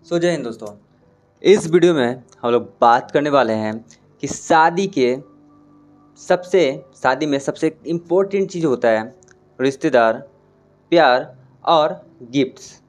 जय हिंद दोस्तों। इस वीडियो में हम लोग बात करने वाले हैं कि शादी में सबसे इम्पोर्टेंट चीज़ होता है रिश्तेदार, प्यार और गिफ्ट्स।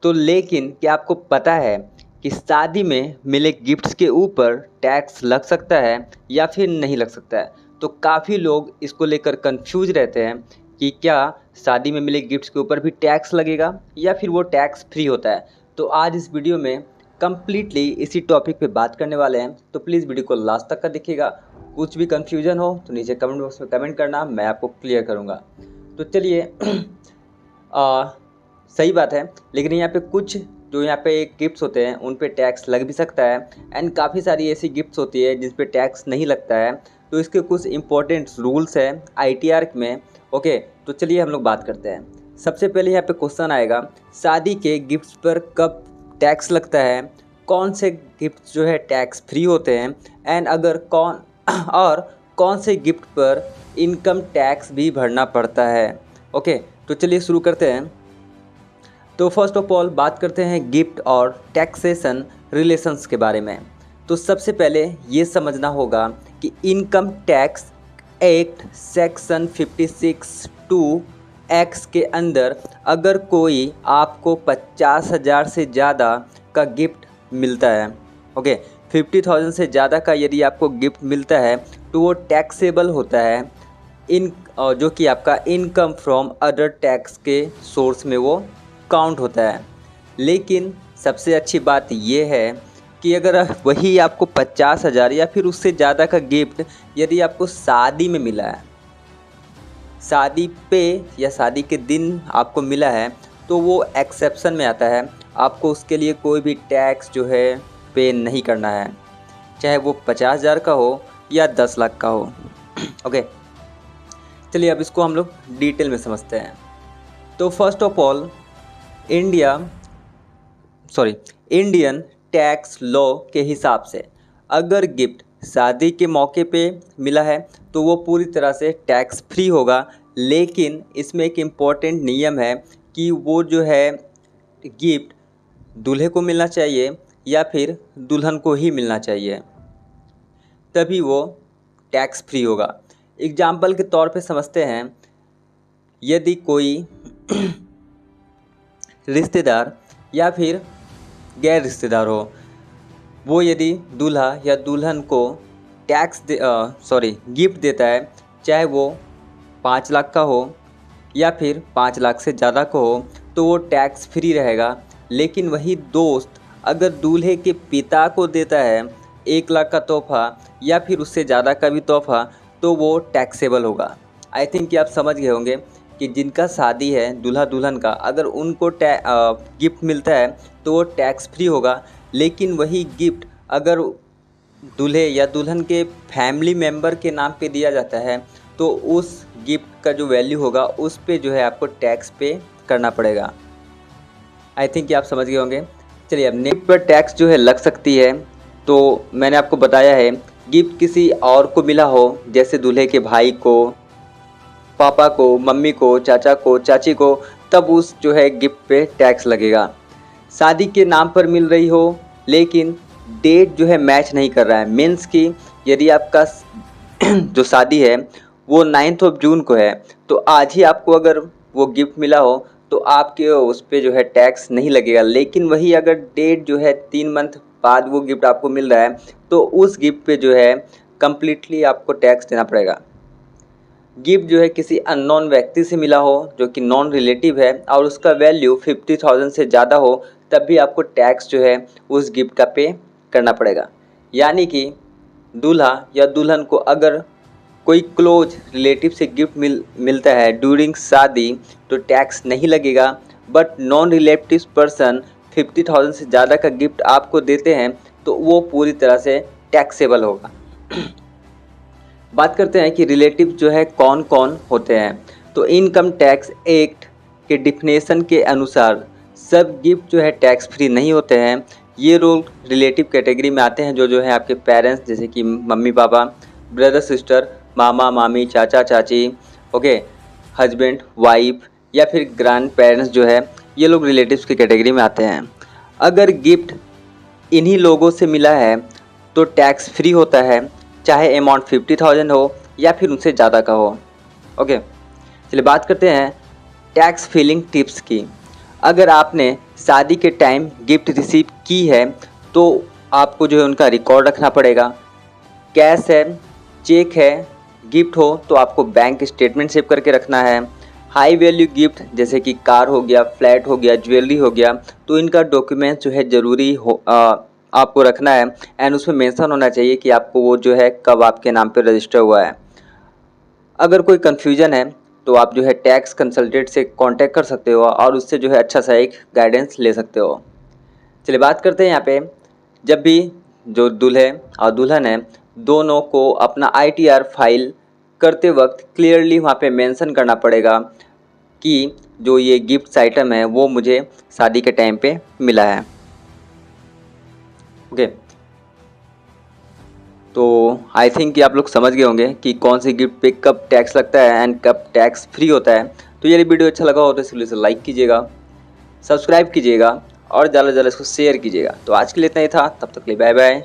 तो लेकिन क्या आपको पता है कि शादी में मिले गिफ्ट्स के ऊपर टैक्स लग सकता है या फिर नहीं लग सकता है? तो काफ़ी लोग इसको लेकर कंफ्यूज रहते हैं कि क्या शादी में मिले गिफ्ट्स के ऊपर भी टैक्स लगेगा या फिर वो टैक्स फ्री होता है। तो आज इस वीडियो में कम्प्लीटली इसी टॉपिक पे बात करने वाले हैं, तो प्लीज़ वीडियो को लास्ट तक का देखिएगा। कुछ भी कन्फ्यूजन हो तो नीचे कमेंट बॉक्स में कमेंट करना, मैं आपको क्लियर करूँगा। तो चलिए सही बात है, लेकिन यहाँ पे कुछ जो यहाँ पे गिफ्ट्स होते हैं उन पे टैक्स लग भी सकता है एंड काफ़ी सारी ऐसी गिफ्ट्स होती है जिस पे टैक्स नहीं लगता है। तो इसके कुछ इंपॉर्टेंट रूल्स हैं ITR में। ओके, तो चलिए हम लोग बात करते हैं। सबसे पहले यहाँ पे क्वेश्चन आएगा, शादी के गिफ्ट्स पर कब टैक्स लगता है, कौन से गिफ्ट जो है टैक्स फ्री होते हैं एंड अगर कौन से गिफ्ट पर इनकम टैक्स भी भरना पड़ता है। ओके, तो चलिए शुरू करते हैं। तो फर्स्ट ऑफ ऑल बात करते हैं गिफ्ट और टैक्सेशन रिलेशंस के बारे में। तो सबसे पहले ये समझना होगा कि income tax act section 56(2)(x के अंदर अगर कोई आपको 50,000 से ज़्यादा का गिफ्ट मिलता है, ओके, 50,000 से ज़्यादा का यदि आपको गिफ्ट मिलता है तो वो टैक्सेबल होता है जो कि आपका इनकम फ्रॉम अदर टैक्स के सोर्स में वो काउंट होता है। लेकिन सबसे अच्छी बात ये है कि अगर वही आपको 50,000 या फिर उससे ज़्यादा का गिफ्ट यदि आपको शादी में मिला है, शादी पे या शादी के दिन आपको मिला है, तो वो एक्सेप्शन में आता है। आपको उसके लिए कोई भी टैक्स जो है पे नहीं करना है, चाहे वो 50,000 का हो या 10 लाख का हो। ओके, चलिए अब इसको हम लोग डिटेल में समझते हैं। तो first of all Indian tax law के हिसाब से अगर गिफ्ट शादी के मौके पे मिला है तो वो पूरी तरह से टैक्स फ्री होगा। लेकिन इसमें एक इम्पॉर्टेंट नियम है कि वो जो है गिफ्ट दूल्हे को मिलना चाहिए या फिर दुल्हन को ही मिलना चाहिए, तभी वो टैक्स फ्री होगा। एग्जाम्पल के तौर पे समझते हैं, यदि कोई रिश्तेदार या फिर गैर रिश्तेदार हो, वो यदि दूल्हा या दुल्हन को गिफ्ट देता है, चाहे वो 5 लाख का हो या फिर 5 लाख से ज़्यादा का हो, तो वो टैक्स फ्री रहेगा। लेकिन वही दोस्त अगर दूल्हे के पिता को देता है 1 लाख का तोहफा या फिर उससे ज़्यादा का भी तोहफा, तो वो टैक्सेबल होगा। आई थिंक कि आप समझ गए होंगे कि जिनका शादी है दूल्हा दुल्हन का, अगर उनको गिफ्ट मिलता है तो वो टैक्स फ्री होगा। लेकिन वही गिफ्ट अगर दूल्हे या दुल्हन के फैमिली मेम्बर के नाम पे दिया जाता है तो उस गिफ्ट का जो वैल्यू होगा उस पे जो है आपको टैक्स पे करना पड़ेगा। आई थिंक कि आप समझ गए होंगे। चलिए, अब गिफ्ट पर टैक्स जो है लग सकती है, तो मैंने आपको बताया है गिफ्ट किसी और को मिला हो, जैसे दूल्हे के भाई को, पापा को, मम्मी को, चाचा को, चाची को, तब उस जो है गिफ्ट पे टैक्स लगेगा। शादी के नाम पर मिल रही हो लेकिन डेट जो है मैच नहीं कर रहा है, मीन्स कि यदि आपका जो शादी है वो 9 जून को है, तो आज ही आपको अगर वो गिफ्ट मिला हो तो आपके उस पर जो है टैक्स नहीं लगेगा। लेकिन वही अगर डेट जो है 3 मंथ बाद वो गिफ्ट आपको मिल रहा है तो उस गिफ्ट पे जो है कम्प्लीटली आपको टैक्स देना पड़ेगा। गिफ्ट जो है किसी अननोन व्यक्ति से मिला हो जो कि नॉन रिलेटिव है और उसका वैल्यू 50,000 से ज़्यादा हो, तब भी आपको टैक्स जो है उस गिफ्ट का पे करना पड़ेगा। यानी कि दूल्हा या दुल्हन को अगर कोई क्लोज रिलेटिव से गिफ्ट मिलता है ड्यूरिंग शादी तो टैक्स नहीं लगेगा, बट नॉन रिलेटिव पर्सन 50,000 से ज़्यादा का गिफ्ट आपको देते हैं तो वो पूरी तरह से टैक्सेबल होगा। बात करते हैं कि रिलेटिव जो है कौन कौन होते हैं। तो इनकम टैक्स एक्ट के डिफिनेशन के अनुसार सब गिफ्ट जो है टैक्स फ्री नहीं होते हैं। ये लोग रिलेटिव कैटेगरी में आते हैं जो है आपके पेरेंट्स, जैसे कि मम्मी पापा, ब्रदर सिस्टर, मामा मामी, चाचा चाची, ओके, हस्बैंड वाइफ या फिर ग्रैंड पेरेंट्स जो है, ये लोग रिलेटिव्स की कैटेगरी में आते हैं। अगर गिफ्ट इन्हीं लोगों से मिला है तो टैक्स फ्री होता है, चाहे अमाउंट 50,000 हो या फिर उनसे ज़्यादा का हो। ओके, चलिए बात करते हैं टैक्स फिलिंग टिप्स की। अगर आपने शादी के टाइम गिफ्ट रिसीव की है तो आपको जो है उनका रिकॉर्ड रखना पड़ेगा। कैश है, चेक है, गिफ्ट हो तो आपको बैंक स्टेटमेंट सेव करके रखना है। हाई वैल्यू गिफ्ट जैसे कि कार हो गया, फ्लैट हो गया, ज्वेलरी हो गया, तो इनका डॉक्यूमेंट जो है ज़रूरी हो आपको रखना है। एंड उसमें मेंशन होना चाहिए कि आपको वो जो है कब आपके नाम पे रजिस्टर हुआ है। अगर कोई कन्फ्यूजन है तो आप जो है टैक्स कंसल्टेंट से कांटेक्ट कर सकते हो और उससे जो है अच्छा सा एक गाइडेंस ले सकते हो। चलिए बात करते हैं यहाँ पे, जब भी जो दूल्हे और दुल्हन है दोनों को अपना ITR फाइल करते वक्त क्लियरली वहाँ पे मेंशन करना पड़ेगा कि जो ये गिफ्ट आइटम है वो मुझे शादी के टाइम पे मिला है। ओके, तो आई थिंक कि आप लोग समझ गए होंगे कि कौन सी गिफ्ट पे कब टैक्स लगता है एंड कब टैक्स फ्री होता है। तो ये वीडियो अच्छा लगा हो तो इसलिए इसे लाइक कीजिएगा, सब्सक्राइब कीजिएगा और ज़्यादा से ज़्यादा इसको शेयर कीजिएगा। तो आज के लिए इतना ही था, तब तक के लिए बाय बाय।